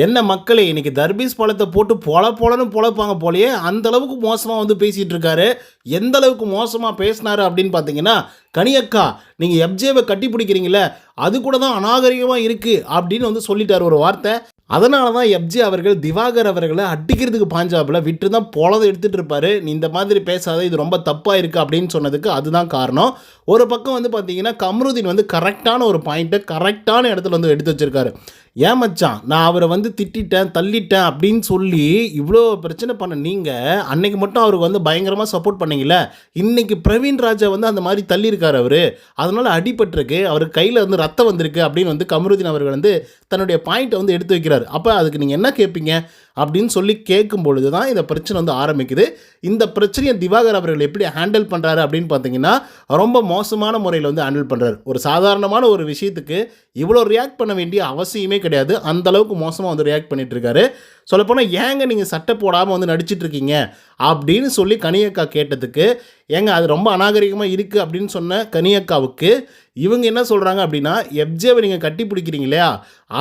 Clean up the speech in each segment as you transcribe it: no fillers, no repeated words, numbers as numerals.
என்ன மக்களே இன்னைக்கு தர்பீஸ் பழத்தை போட்டு பொலன்னு பொழப்பாங்க போலயே அந்த அளவுக்கு மோசமாக வந்து பேசிகிட்டு இருக்காரு. எந்த அளவுக்கு மோசமாக பேசினாரு அப்படின்னு பார்த்தீங்கன்னா, கனியக்கா நீங்கள் எஃப்ஜேவை கட்டி பிடிக்கிறீங்களே அது கூட தான் அநாகரிகமாக இருக்குது அப்படின்னு வந்து சொல்லிட்டார் ஒரு வார்த்தை. அதனால தான் எஃப்ஜே அவர்கள் திவாகர் அவர்களை அடிக்கிறதுக்கு பாஞ்சாப்பில் விட்டு தான் பொலதை எடுத்துகிட்டு இருப்பார். நீ இந்த மாதிரி பேசாத, இது ரொம்ப தப்பாக இருக்குது அப்படின்னு சொன்னதுக்கு அதுதான் காரணம். ஒரு பக்கம் வந்து பார்த்தீங்கன்னா கம்ருதீன் வந்து கரெக்டான ஒரு பாயிண்ட்டை கரெக்டான இடத்துல வந்து எடுத்து வச்சுருக்காரு. ஏன் மச்சான், நான் அவரை வந்து திட்டேன் தள்ளிட்டேன் அப்படின்னு சொல்லி இவ்வளோ பிரச்சனை பண்ண நீங்கள் அன்னைக்கு மட்டும் அவருக்கு வந்து பயங்கரமாக சப்போர்ட் பண்ணீங்களே, இன்றைக்கி பிரவீன் ராஜா வந்து அந்த மாதிரி தள்ளியிருக்கார் அவர், அதனால் அடிபட்டிருக்கு, அவருக்கு கையில் வந்து ரத்தம் வந்திருக்கு அப்படின்னு வந்து கம்ருதீன் அவர்கள் வந்து தன்னுடைய பாயிண்ட்டை வந்து எடுத்து வைக்கிறார். அப்போ அதுக்கு நீங்கள் என்ன கேட்பீங்க அப்படின்னு சொல்லி கேட்கும் பொழுது தான் இந்த பிரச்சனை வந்து ஆரம்பிக்குது. இந்த பிரச்சனையை திவாகர் அவர்கள் எப்படி ஹேண்டில் பண்ணுறாரு அப்படின்னு பார்த்தீங்கன்னா, ரொம்ப மோசமான முறையில் வந்து ஹேண்டில் பண்ணுறாரு. ஒரு சாதாரணமான ஒரு விஷயத்துக்கு இவ்வளோ ரியாக்ட் பண்ண வேண்டிய அவசியமே கிடையாது. அந்தளவுக்கு மோசமாக வந்து ரியாக்ட் பண்ணிகிட்ருக்காரு. சொல்லப்போனால் ஏங்க நீங்கள் சட்டை போடாமல் வந்து நடிச்சிட்ருக்கீங்க அப்படின்னு சொல்லி கனியக்கா கேட்டதுக்கு, ஏங்க அது ரொம்ப அநாகரிகமாக இருக்குது அப்படின்னு சொன்ன கனியக்காவுக்கு இவங்க என்ன சொல்கிறாங்க அப்படின்னா, எஃப்ஜேவை நீங்கள் கட்டி பிடிக்கிறீங்க இல்லையா,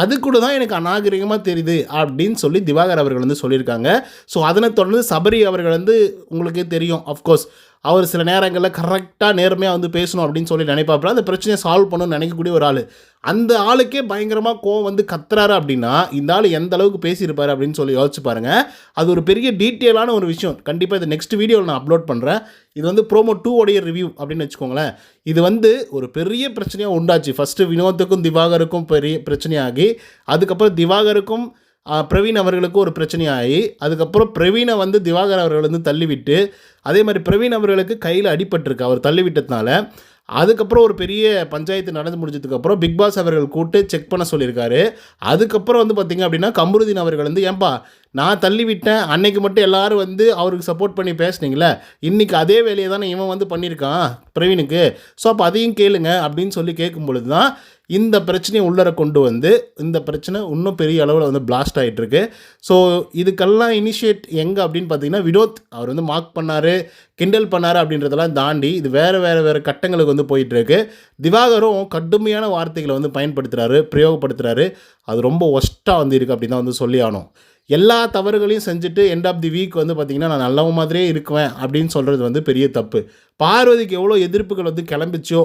அது கூட தான் எனக்கு அநாகரிகமாக தெரியுது அப்படின்னு சொல்லி திவாகர் அவர்கள் வந்து சொல்லியிருக்காங்க. ஸோ அதனை தொடர்ந்து சபரி அவர்கள் வந்து உங்களுக்கே தெரியும், அஃப்கோர்ஸ் அவர் சில நேரங்களில் கரெக்டாக நேர்மையாக வந்து பேசணும் அப்படின்னு சொல்லி நினைப்பாப்புல, அந்த பிரச்சனையை சால்வ் பண்ணணும்னு நினைக்கக்கூடிய ஒரு ஆள். அந்த ஆளுக்கே பயங்கரமாக கோவம் வந்து கத்துறாரு அப்படின்னா இந்த ஆள் எந்த அளவுக்கு பேசியிருப்பார் அப்படின்னு சொல்லி யோசிச்சு பாருங்கள். அது ஒரு பெரிய டீட்டெயிலான ஒரு விஷயம். கண்டிப்பாக இது நெக்ஸ்ட் வீடியோவில் நான் அப்லோட் பண்ணுறேன். இது வந்து ப்ரோமோ 2 உடைய ரிவ்யூ அப்படின்னு வச்சுக்கோங்களேன். இது வந்து ஒரு பெரிய பிரச்சனையாக உண்டாச்சு. ஃபஸ்ட்டு வினோத்துக்கும் திவாகருக்கும் பெரிய பிரச்சனையாகி, அதுக்கப்புறம் திவாகருக்கும் பிரவீன் அவர்களுக்கு ஒரு பிரச்சனையாகி, அதுக்கப்புறம் பிரவீனை வந்து திவாகர் அவர்கள் வந்து தள்ளிவிட்டு, அதே மாதிரி பிரவீன் அவர்களுக்கு கையில் அடிபட்டிருக்கு அவர் தள்ளிவிட்டதுனால. அதுக்கப்புறம் ஒரு பெரிய பஞ்சாயத்து நடந்து முடிஞ்சதுக்கப்புறம் பிக் பாஸ் அவர்கள் கூட்டு செக் பண்ண சொல்லியிருக்காரு. அதுக்கப்புறம் வந்து பார்த்திங்க அப்படின்னா கம்ருதீன் அவர்கள் வந்து, ஏன்பா நான் தள்ளிவிட்டேன், அன்னைக்கு மட்டும் எல்லோரும் வந்து அவருக்கு சப்போர்ட் பண்ணி பேசுனீங்களே, இன்றைக்கி அதே வேலையை தானே இவன் வந்து பண்ணியிருக்கான் பிரவீனுக்கு, ஸோ அப்போ அதையும் கேளுங்க அப்படின்னு சொல்லி கேட்கும் பொழுது தான் இந்த பிரச்சனையை உள்ளர கொண்டு வந்து இந்த பிரச்சனை இன்னும் பெரிய அளவில் வந்து பிளாஸ்ட் ஆகிட்டுருக்கு. ஸோ இதுக்கெல்லாம் இனிஷியேட் எங்கே அப்படின்னு பார்த்தீங்கன்னா, வினோத் அவர் வந்து மார்க் பண்ணார், கிண்டல் பண்ணார் அப்படின்றதெல்லாம் தாண்டி இது வேறு கட்டங்களுக்கு வந்து போயிட்டுருக்கு. திவாகரும் கடுமையான வார்த்தைகளை வந்து பயன்படுத்துகிறாரு, பிரயோகப்படுத்துகிறாரு. அது ரொம்ப ஒஸ்ட்டாக வந்து இருக்குது அப்படின்னு தான் வந்து சொல்லி ஆகணும். எல்லா தவறுகளையும் செஞ்சுட்டு எண்ட் ஆஃப் தி வீக் வந்து பார்த்திங்கன்னா நான் நல்லவ மாதிரியே இருக்குவேன் அப்படின்னு சொல்கிறது வந்து பெரிய தப்பு. பார்வதிக்கு எவ்வளோ எதிர்ப்புகள் வந்து கிளம்பிச்சோ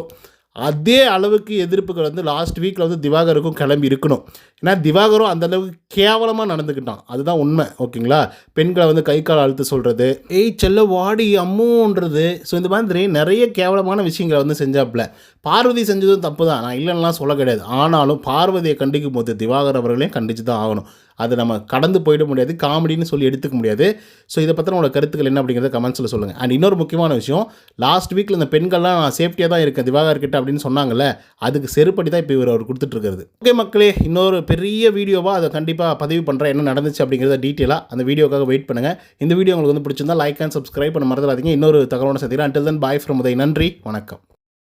அதே அளவுக்கு எதிர்ப்புகள் வந்து லாஸ்ட் வீக்கில் வந்து திவாகருக்கும் கிளம்பி இருக்கணும். ஏன்னா திவாகரும் அந்தளவுக்கு கேவலமாக நடந்துக்கிட்டான், அதுதான் உண்மை. ஓகேங்களா, பெண்களை வந்து கை கால் அழுத்து சொல்கிறது, ஏய் செல்ல வாடி அம்முன்றது, ஸோ இந்த மாதிரி நிறைய கேவலமான விஷயங்களை வந்து செஞ்சாப்புல. பார்வதி செஞ்சதும் தப்பு தான், நான் இல்லைன்னா சொல்ல கிடையாது. ஆனாலும் பார்வதியை கண்டிக்கும் போது திவாகர் அவர்களையும் கண்டித்து தான் ஆகணும். அது நம்ம கடந்து போயிட முடியாது, காமெடின்னு சொல்லி எடுத்துக்க முடியாது. ஸோ இதை பற்றின உங்களோட கருத்துக்கள் என்ன அப்படிங்கிறத கமெண்ட்ஸில் சொல்லுங்கள். அண்ட் இன்னொரு முக்கியமான விஷயம், லாஸ்ட் வீக்கில் இந்த பெண்கள்லாம் நான் சேஃப்டியாக தான் இருக்கேன் திவாகர் கிட்ட அப்படின்னு சொன்னாங்கல்ல, அதுக்கு செருப்படி தான் இப்போ அவர் கொடுத்துட்ருக்கிறது. ஓகே மக்களே, இன்னொரு பெரிய வீடியோவாக அதை கண்டிப்பாக பதிவு பண்ணுறேன், என்ன நடந்துச்சு அப்படிங்கிறத டீட்டெயிலாக. அந்த வீடியோக்காக வெயிட் பண்ணுங்கள். இந்த வீடியோ உங்களுக்கு வந்து பிடிச்சிருந்தா லைக் அண்ட் சப்ஸ்கிரைப் பண்ண மறந்துடாதீங்க. இன்னொரு தகவலோட சந்திக்கிறேன். Until then bye from Uday. நன்றி, வணக்கம்.